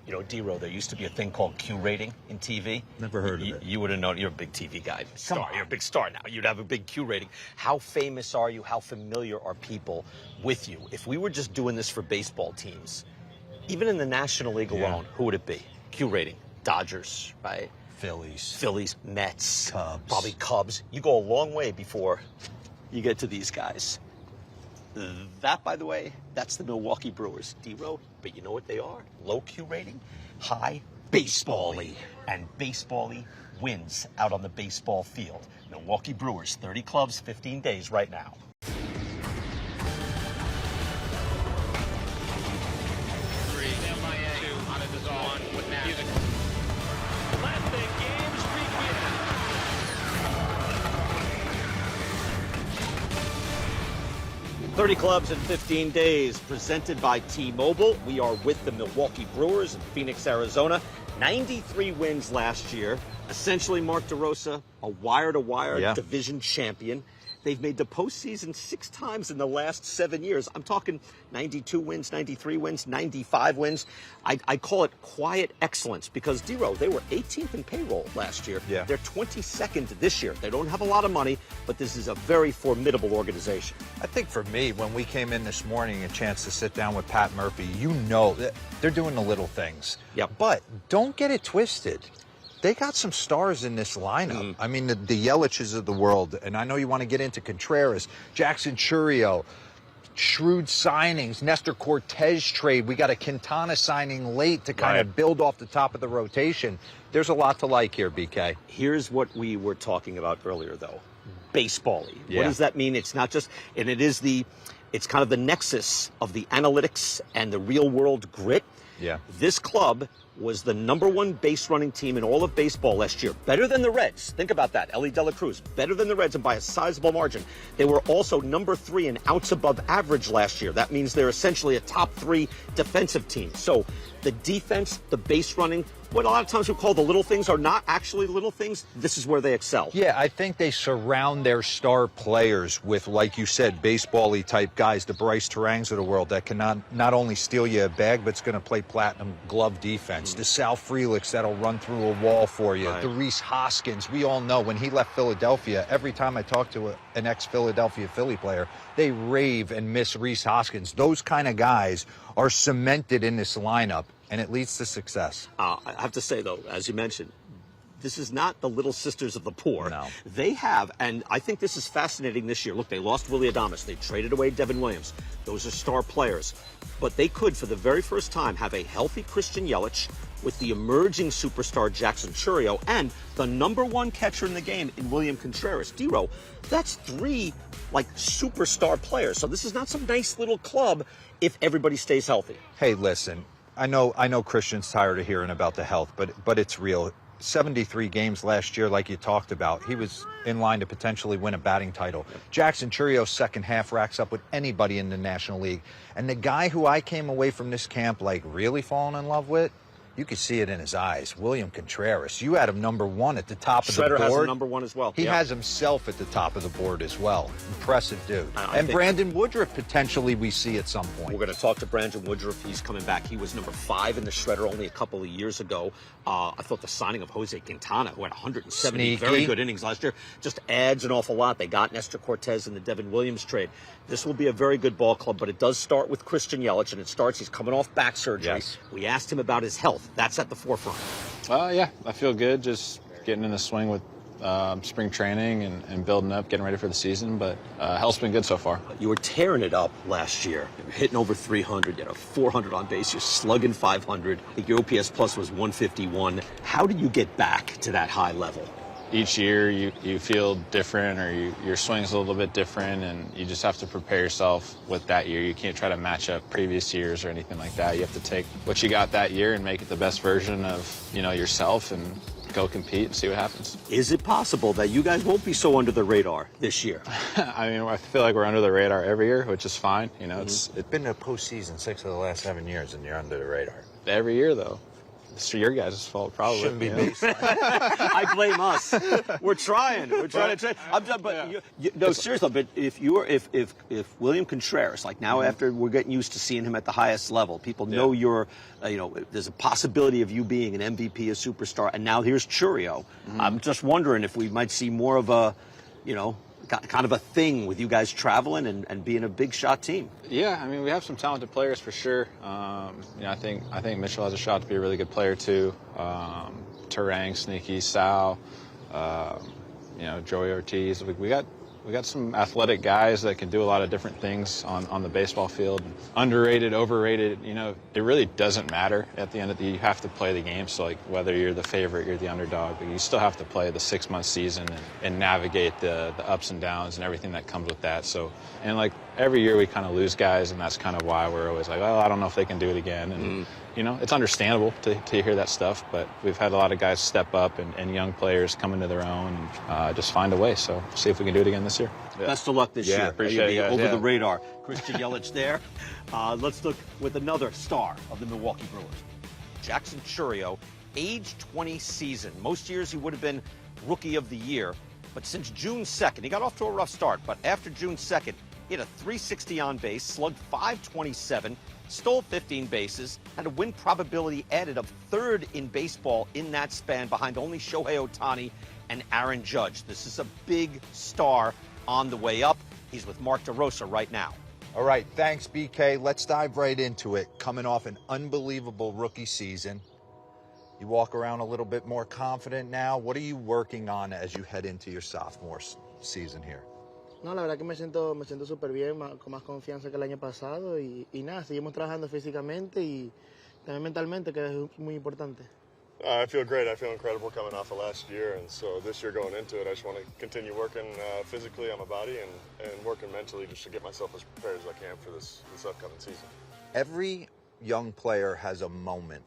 You know, D-Row, there used to be a thing called Q rating in TV. Never heard of it. You would have known. You're a big TV guy. You're a big star now. You'd have a big Q rating. How famous are you? How familiar are people with you? If we were just doing this for baseball teams, even in the National League alone, who would it be? Q rating. Dodgers, right? Phillies, Mets, Cubs. Probably Cubs. You go a long way before you get to these guys. That, by the way, that's the Milwaukee Brewers. D-Row, but you know what they are? Low Q rating, high baseball-y. And baseball-y wins out on the baseball field. Milwaukee Brewers, 30 clubs, 15 days right now. With music. Last thing, games begin. "30 clubs in 15 days, presented by T-Mobile. We are with the Milwaukee Brewers in Phoenix, Arizona. 93 wins last year. Essentially, Mark DeRosa, a wire-to-wire division champion. They've made the postseason 6 times in the last 7 years. I'm talking 92 wins, 93 wins, 95 wins. I call it quiet excellence because, D-Row, they were 18th in payroll last year. Yeah. They're 22nd this year. They don't have a lot of money, but this is a very formidable organization. I think for me, when we came in this morning, a chance to sit down with Pat Murphy, you know that they're doing the little things. Yeah. But don't get it twisted. They got some stars in this lineup. I mean, the Yeliches of the world, and I know you want to get into Contreras, Jackson Chourio, shrewd signings, Nestor Cortez trade. We got a Quintana signing late to kind of build off the top of the rotation. There's a lot to like here, BK. Here's what we were talking about earlier, though. Baseball-y. Yeah. What does that mean? It's not just, and it's kind of the nexus of the analytics and the real-world grit. Yeah. This club was the #1 base running team in all of baseball last year. Better than the Reds. Think about that. Ellie De La Cruz. Better than the Reds and by a sizable margin. They were also #3 in outs above average last year. That means they're essentially a top 3 defensive team. So the defense, the base running, what a lot of times we call the little things are not actually little things. This is where they excel. Yeah, I think they surround their star players with, like you said, baseball-y type guys, the Bryce Terangs of the world that can not only steal you a bag, but it's going to play platinum glove defense. The Sal Freliks that'll run through a wall for you. The Rhys Hoskins. We all know when he left Philadelphia, every time I talk to an ex-Philadelphia Philly player, they rave and miss Rhys Hoskins. Those kind of guys are cemented in this lineup, and it leads to success. I have to say, though, as you mentioned, this is not the little sisters of the poor. No. They have, and I think this is fascinating this year. Look, they lost Willie Adames. They traded away Devin Williams. Those are star players. But they could, for the very first time, have a healthy Christian Yelich with the emerging superstar Jackson Chourio and the #1 catcher in the game in William Contreras. D-Row, that's 3, superstar players. So this is not some nice little club if everybody stays healthy. Hey, listen, I know Christian's tired of hearing about the health, but it's real. 73 games last year, like you talked about. He was in line to potentially win a batting title. Jackson Chourio's second half racks up with anybody in the National League. And the guy who I came away from this camp really falling in love with, you could see it in his eyes, William Contreras. You had him #1 at the top of the board. Shredder has him #1 as well. He has himself at the top of the board as well. Impressive dude. And Brandon Woodruff potentially we see at some point. We're going to talk to Brandon Woodruff. He's coming back. He was #5 in the Shredder only a couple of years ago. I thought the signing of Jose Quintana, who had 170 very good innings last year, just adds an awful lot. They got Nestor Cortez in the Devin Williams trade. This will be a very good ball club, but it does start with Christian Yelich, and he's coming off back surgery. Yes. We asked him about his health. That's at the forefront. Yeah, I feel good. Just getting in the swing with spring training and building up, getting ready for the season. But health's been good so far. You were tearing it up last year. You were hitting over 300. You had a 400 on base. You're slugging 500. I think your OPS plus was 151. How did you get back to that high level? Each year you feel different, or your swing's a little bit different, and you just have to prepare yourself with that year. You can't try to match up previous years or anything like that. You have to take what you got that year and make it the best version of yourself and go compete and see what happens. Is it possible that you guys won't be so under the radar this year? I mean, I feel like we're under the radar every year, which is fine. It's been a postseason 6 of the last 7 years, and you're under the radar. Every year, though. It's your guys' fault, probably. Shouldn't be you know? based. I blame us. We're trying to change. No, seriously. But if William Contreras, like now after we're getting used to seeing him at the highest level, people know you're, there's a possibility of you being an MVP, a superstar, and now here's Chourio. I'm just wondering if we might see more of a, kind of a thing with you guys traveling and being a big shot team. Yeah, I mean, we have some talented players for sure. I think Mitchell has a shot to be a really good player too. Terang, Sneaky, Sal, Joey Ortiz. We got some athletic guys that can do a lot of different things on the baseball field. Underrated, overrated, it really doesn't matter at the end of the day. You have to play the game. So like whether you're the favorite, you're the underdog, but you still have to play the 6-month season and navigate the ups and downs and everything that comes with that. So, and like every year we kind of lose guys, and that's kind of why we're always like, well, I don't know if they can do it again. And it's understandable to hear that stuff, but we've had a lot of guys step up and young players come into their own and just find a way. So we'll see if we can do it again this year. Yeah. Best of luck this year. Appreciate it, guys. Over the radar. Christian Yelich there. Let's look with another star of the Milwaukee Brewers. Jackson Chourio, age 20 season. Most years he would have been Rookie of the Year, but since June 2nd, he got off to a rough start, but after June 2nd, he had a 360 on base, slugged .527, stole 15 bases, had a win probability added of third in baseball in that span behind only Shohei Ohtani and Aaron Judge. This is a big star on the way up. He's with Mark DeRosa right now. All right, thanks, BK. Let's dive right into it. Coming off an unbelievable rookie season, you walk around a little bit more confident now. What are you working on as you head into your sophomore season here? No, la verdad que me siento súper bien, con más confianza que el año pasado y nada, seguimos trabajando físicamente y también mentalmente, que es muy importante. I feel great. I feel incredible coming off of last year, and so this year going into it, I just want to continue working physically on my body and working mentally just to get myself as prepared as I can for this upcoming season. Every young player has a moment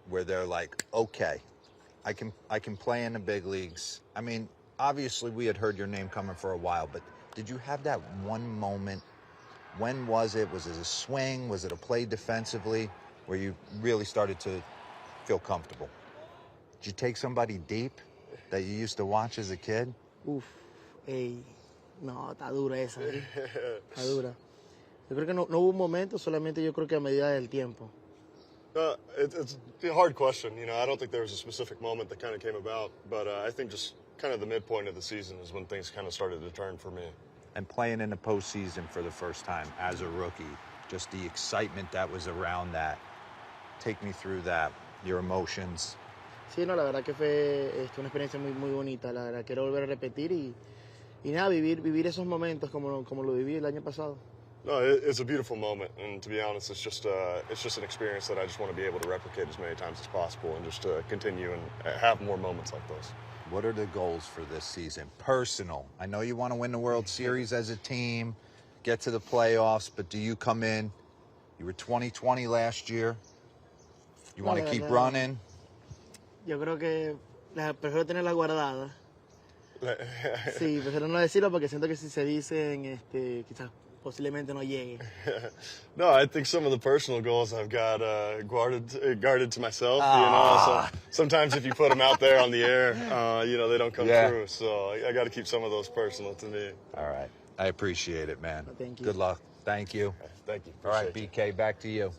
where they're like, okay, I can play in the big leagues. I mean, obviously we had heard your name coming for a while, but did you have that one moment? When was it? Was it a swing? Was it a play defensively where you really started to feel comfortable? Did you take somebody deep that you used to watch as a kid? No, está dura esa, ¿sí? Está dura. Yo creo que no hubo un momento, solamente yo creo que a medida del tiempo. It's a hard question. I don't think there was a specific moment that kind of came about, but I think just kind of the midpoint of the season is when things kind of started to turn for me. And playing in the postseason for the first time as a rookie, just the excitement that was around that. Take me through that, your emotions. Sí, no, la verdad que fue una experiencia muy bonita. La verdad quiero volver a repetir y nada, vivir esos momentos como lo viví el año pasado. No, it's a beautiful moment, and to be honest, it's just an experience that I just want to be able to replicate as many times as possible, and just to continue and have more moments like those. What are the goals for this season? Personal. I know you want to win the World Series as a team, get to the playoffs, but do you come in? You were 20-20 last year. You want to keep running? Yo creo que prefiero tenerla guardada. Sí, prefiero no decirlo porque siento que si se dicen, quizás posiblemente no llegue. No, I think some of the personal goals I've got guarded to myself. So sometimes if you put them out there on the air, they don't come true. So I got to keep some of those personal to me. All right, I appreciate it, man. Thank you. Good luck. Thank you. Thank you. All right, BK, back to you.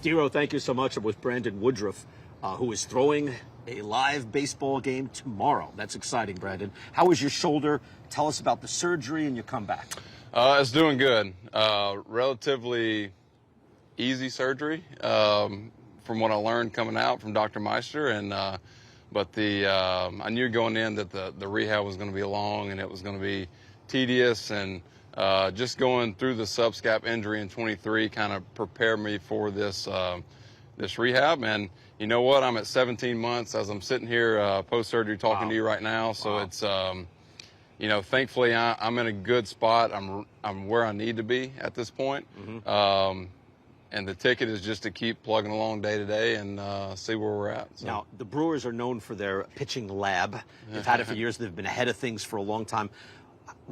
Dero, thank you so much. I'm with Brandon Woodruff, who is throwing a live baseball game tomorrow. That's exciting, Brandon. How is your shoulder? Tell us about the surgery and your comeback. It's doing good. Relatively easy surgery, from what I learned coming out from Dr. Meister. But I knew going in that the rehab was going to be long and it was going to be tedious, and just going through the subscap injury in 23 kind of prepared me for this rehab. And you know what? I'm at 17 months as I'm sitting here post-surgery talking to you right now. So it's, thankfully I'm in a good spot. I'm where I need to be at this point. And the ticket is just to keep plugging along day to day and see where we're at. So. Now, the Brewers are known for their pitching lab. They've had it for years. They've been ahead of things for a long time.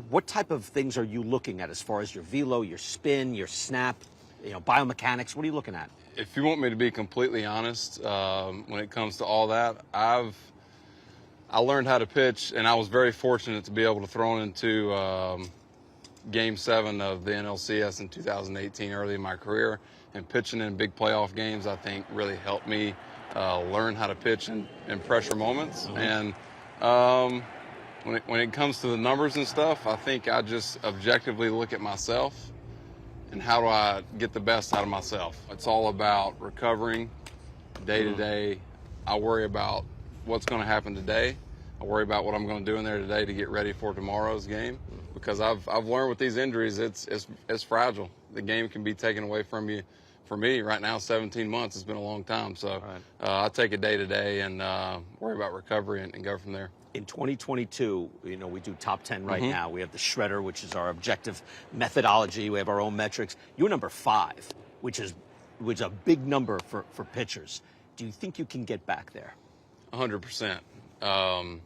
What type of things are you looking at as far as your velo, your spin, your snap? biomechanics? What are you looking at? If you want me to be completely honest, when it comes to all that, I learned how to pitch, and I was very fortunate to be able to throw into Game 7 of the NLCS in 2018, early in my career. And pitching in big playoff games, I think, really helped me learn how to pitch in pressure moments. And when it comes to the numbers and stuff, I think I just objectively look at myself and how do I get the best out of myself. It's all about recovering day to day. I worry about what's going to happen today. I worry about what I'm going to do in there today to get ready for tomorrow's game, because I've learned with these injuries, it's fragile. The game can be taken away from you. For me, right now, 17 months has been a long time. So I take it day to day and worry about recovery and go from there. In 2022, we do top 10 right now. We have the shredder, which is our objective methodology. We have our own metrics. You're number 5, which is a big number for pitchers. Do you think you can get back there? 100%. I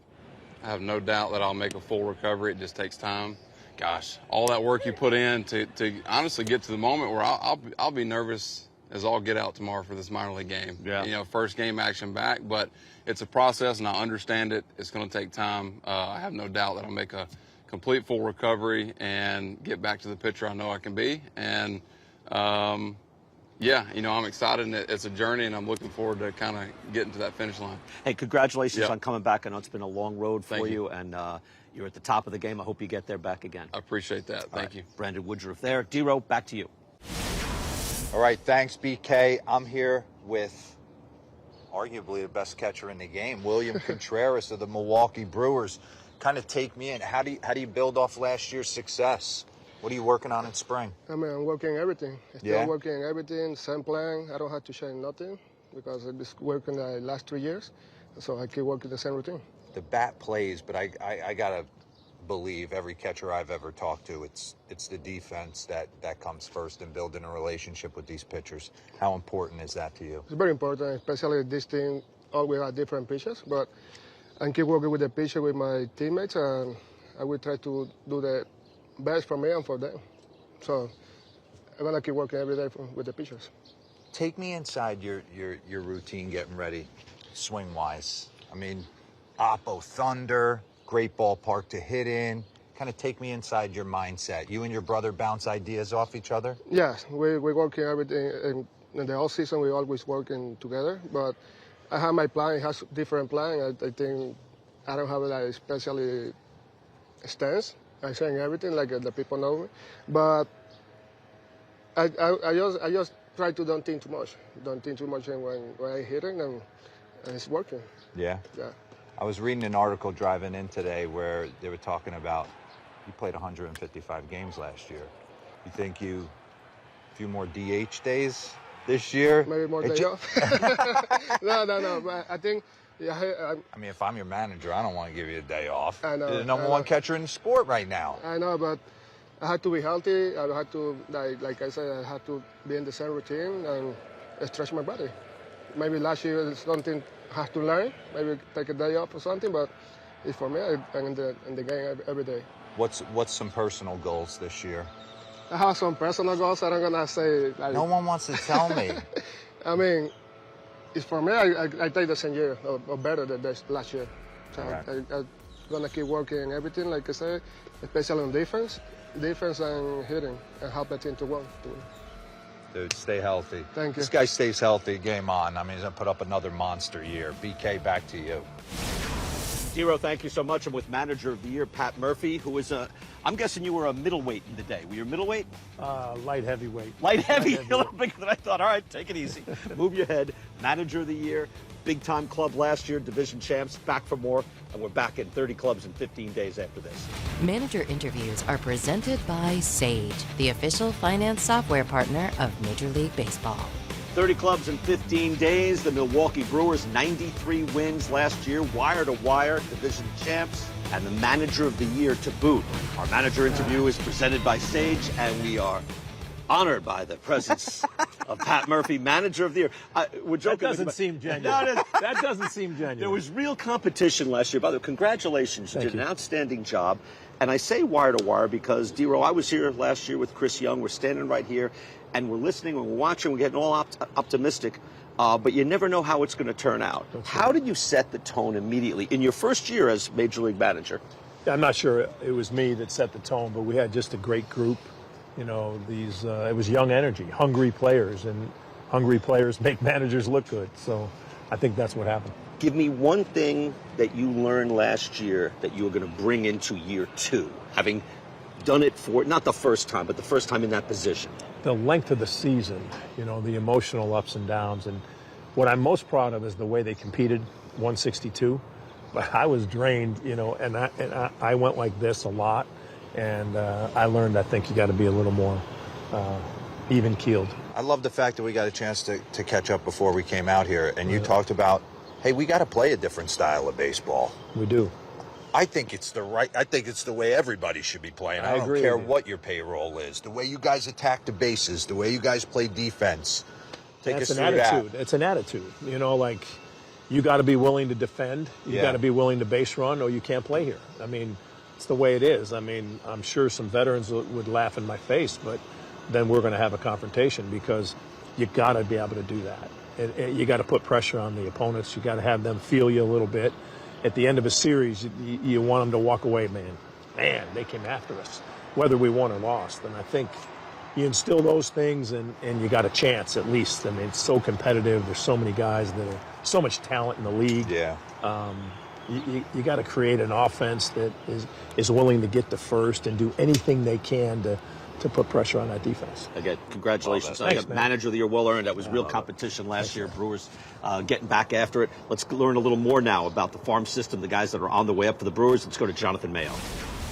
have no doubt that I'll make a full recovery. It just takes time. Gosh, all that work you put in to honestly get to the moment where I'll be nervous as all get out tomorrow for this minor league game. Yeah. First game action back, but it's a process and I understand it. It's going to take time. I have no doubt that I'll make a complete full recovery and get back to the pitcher I know I can be. And I'm excited, and it's a journey, and I'm looking forward to kind of getting to that finish line. Hey, congratulations on coming back. I know it's been a long road for you, and you're at the top of the game. I hope you get there back again. I appreciate that. Thank you. Brandon Woodruff there. D-Row, back to you. All right, thanks, BK. I'm here with arguably the best catcher in the game, William Contreras of the Milwaukee Brewers. Kind of take me in. How do you build off last year's success? What are you working on in spring? I'm working everything. Still working everything, same plan. I don't have to change nothing because I've been working the last 3 years, so I keep working the same routine. The bat plays, but I gotta believe every catcher I've ever talked to, it's the defense that comes first in building a relationship with these pitchers. How important is that to you? It's very important, especially this team. Always have different pitchers, but I keep working with the pitcher with my teammates, and I will try to do the best for me and for them. So I'm gonna keep working every day with the pitchers. Take me inside your routine getting ready, swing wise. I mean, Oppo Thunder, great ballpark to hit in. Kind of take me inside your mindset. You and your brother bounce ideas off each other? Yes, we're working everything. In the off season, we're always working together. But I have my plan. It has different plan. I think I don't have like especially stance. I say everything like the people know me. But I just try to don't think too much. Don't think too much when I hit it, and it's working. Yeah. Yeah. I was reading an article driving in today where they were talking about you played 155 games last year. You think a few more DH days this year? Maybe more day off. No. But I think, I mean, if I'm your manager, I don't want to give you a day off. I know. You're the number one catcher in the sport right now. I know, but I had to be healthy. I had to, like I said, I had to be in the same routine and stretch my body. Maybe last year something I have to learn. Maybe take a day off or something. But it's for me. I'm in the game every day. What's some personal goals this year? I have some personal goals. I'm not gonna say. No one wants to tell me. I mean, it's for me. I take the same year or better than this last year. So right. I'm gonna keep working everything, like I said, especially on defense and hitting, and help the team to win. Dude, stay healthy. Thank you. This guy stays healthy, game on. I mean, he's going to put up another monster year. BK, back to you. D-Row, thank you so much. I'm with Manager of the Year, Pat Murphy, who is I'm guessing you were a middleweight in the day. Were you a middleweight? Light heavyweight. Light heavy, a little bigger than I thought. All right, take it easy. Move your head. Manager of the Year, big-time club last year, division champs, back for more, and we're back in 30 clubs in 15 days after this. Manager interviews are presented by Sage, the official finance software partner of Major League Baseball. 30 clubs in 15 days. The Milwaukee Brewers, 93 wins last year, wire-to-wire, division champs, and the Manager of the Year to boot. Our manager interview is presented by Sage, and we are honored by the presence of Pat Murphy, Manager of the Year. We're joking. That doesn't seem genuine. That doesn't seem genuine. There was real competition last year. By the way, congratulations. You did an outstanding job. And I say wire to wire because, D-Row, I was here last year with Chris Young. We're standing right here. and we're listening and we're watching, we're getting all optimistic, but you never know how it's going to turn out. How did you set the tone immediately in your first year as Major League Manager? I'm not sure it was me that set the tone, but we had just a great group. You know, it was young energy, hungry players, and hungry players make managers look good. So I think that's what happened. Give me one thing that you learned last year that you were going to bring into year 2, having done it for, not the first time, but the first time in that position. The length of the season, you know, the emotional ups and downs. And what I'm most proud of is the way they competed, 162. But I was drained, you know, and I went like this a lot. And I learned, I think, you got to be a little more even-keeled. I love the fact that we got a chance to catch up before we came out here. And you talked about, hey, we got to play a different style of baseball. We do. I think it's the way everybody should be playing. I don't care what your payroll is. The way you guys attack the bases, the way you guys play defense. Take us through that. It's an attitude. You know, like, you got to be willing to defend. You got to be willing to base run, or you can't play here. I mean, it's the way it is. I mean, I'm sure some veterans would laugh in my face, but then we're going to have a confrontation because you got to be able to do that. And you got to put pressure on the opponents. You got to have them feel you a little bit. At the end of a series, you want them to walk away, man, they came after us, whether we won or lost. And I think you instill those things, and you got a chance at least. I mean, it's so competitive. There's so many guys that are so much talent in the league. Yeah. You got to create an offense that is willing to get to first and do anything they can to put pressure on that defense. Again, congratulations. Thanks, Manager of the Year, well earned. That was real competition last year. Brewers getting back after it. Let's learn a little more now about the farm system, the guys that are on the way up for the Brewers. Let's go to Jonathan Mayo.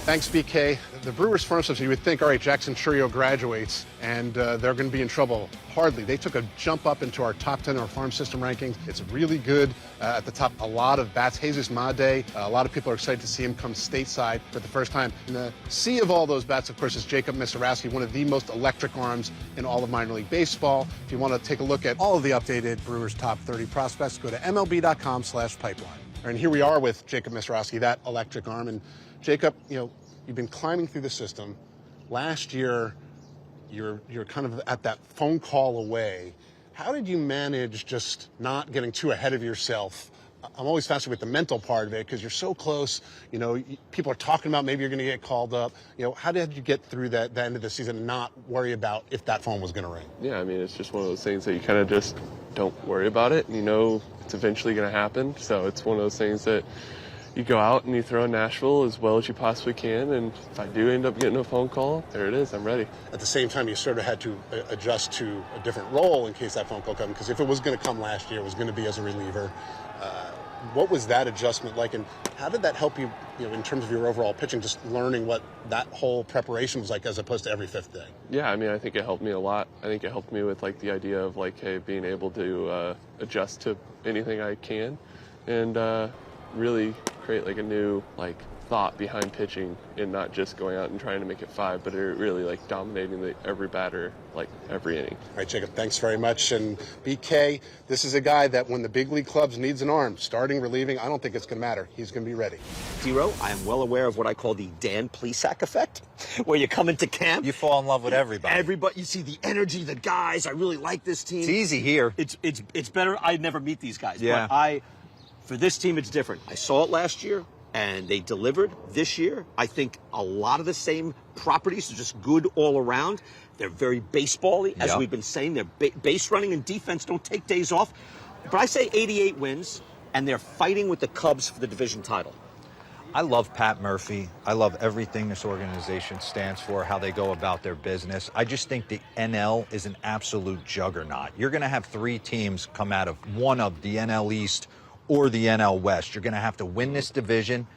Thanks, BK. The Brewers farm system, you would think, all right, Jackson Chourio graduates, and they're going to be in trouble. Hardly. They took a jump up into our top 10 in our farm system rankings. It's really good. At the top, a lot of bats. Jesus Made, a lot of people are excited to see him come stateside for the first time. In the sea of all those bats, of course, is Jacob Misiorowski, one of the most electric arms in all of minor league baseball. If you want to take a look at all of the updated Brewers top 30 prospects, go to MLB.com/pipeline. And here we are with Jacob Misiorowski, that electric arm. And Jacob, you know, you've been climbing through the system. Last year, you're kind of at that phone call away. How did you manage just not getting too ahead of yourself? I'm always fascinated with the mental part of it because you're so close. You know, people are talking about maybe you're going to get called up. You know, how did you get through the end of the season and not worry about if that phone was going to ring? Yeah, I mean, it's just one of those things that you kind of just don't worry about it. You know, it's eventually going to happen. So it's one of those things that you go out and you throw in Nashville as well as you possibly can, and if I do end up getting a phone call, there it is, I'm ready. At the same time, you sort of had to adjust to a different role in case that phone call comes, because if it was going to come last year, it was going to be as a reliever. What was that adjustment like, and how did that help you, you know, in terms of your overall pitching, just learning what that whole preparation was like as opposed to every fifth day? Yeah, I mean, I think it helped me a lot. I think it helped me with, like, the idea of, like, hey, being able to adjust to anything I can, and really create, like, a new, like, thought behind pitching and not just going out and trying to make it 5, but really, like, dominating every batter, like, every inning. All right, Jacob, thanks very much. And BK, this is a guy that when the big league clubs needs an arm, starting, relieving, I don't think it's going to matter. He's going to be ready. Zero, I am well aware of what I call the Dan Plesac effect, where you come into camp. You fall in love with everybody. Everybody, you see the energy, the guys. I really like this team. It's easy here. It's better. I never meet these guys. Yeah. But for this team, it's different. I saw it last year, and they delivered this year. I think a lot of the same properties are just good all around. They're very baseball-y, as we've been saying. Their base running and defense don't take days off. But I say 88 wins, and they're fighting with the Cubs for the division title. I love Pat Murphy. I love everything this organization stands for, how they go about their business. I just think the NL is an absolute juggernaut. You're going to have 3 teams come out of one of the NL East or the NL West. You're going to have to win this division.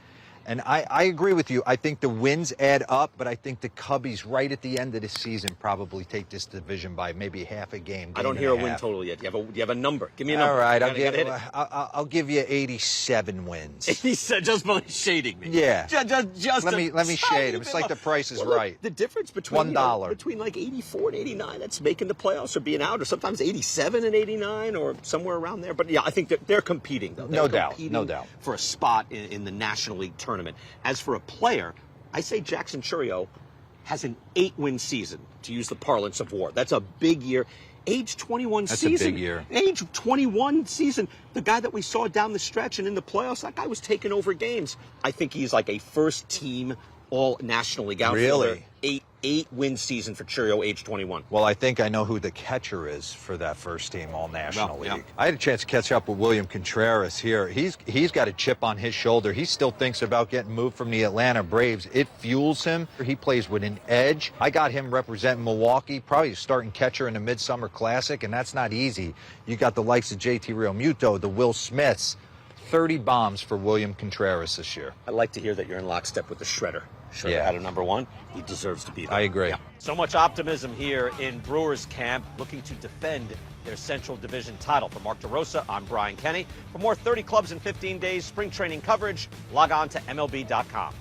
And I agree with you. I think the wins add up, but I think the Cubbies right at the end of the season probably take this division by maybe half a game. I don't hear a win total yet. Do you have a number? Give me a number. All right, I'll give you 87 wins. 87, just for shading me. Yeah. Just let me shade him. It's like the Price is Right. The difference between $1 between like 84 and 89, that's making the playoffs or being out, or sometimes 87 and 89 or somewhere around there. But yeah, I think they're competing though. No doubt. For a spot in the National League tournament. As for a player, I say Jackson Chourio has an 8-win season, to use the parlance of war. That's a big year. Age 21 That's season. a big year. Age 21 season. The guy that we saw down the stretch and in the playoffs, that guy was taking over games. I think he's like a first-team all-National League outfielder. Really? 8-win season for Chourio, age 21. Well, I think I know who the catcher is for that first team All-National Well, League. yeah. I had a chance to catch up with William Contreras here. He's got a chip on his shoulder. He still thinks about getting moved from the Atlanta Braves. It fuels him. He plays with an edge. I got him representing Milwaukee, probably starting catcher in the Midsummer Classic, and that's not easy. You got the likes of JT Realmuto, the Will Smiths. 30 bombs for William Contreras this year. I'd like to hear that you're in lockstep with the Shredder. Shredder Yeah. had a number 1. He deserves to be there. I agree. Yeah. So much optimism here in Brewers camp, looking to defend their Central Division title. For Mark DeRosa, I'm Brian Kenny. For more 30 clubs in 15 days spring training coverage, log on to MLB.com.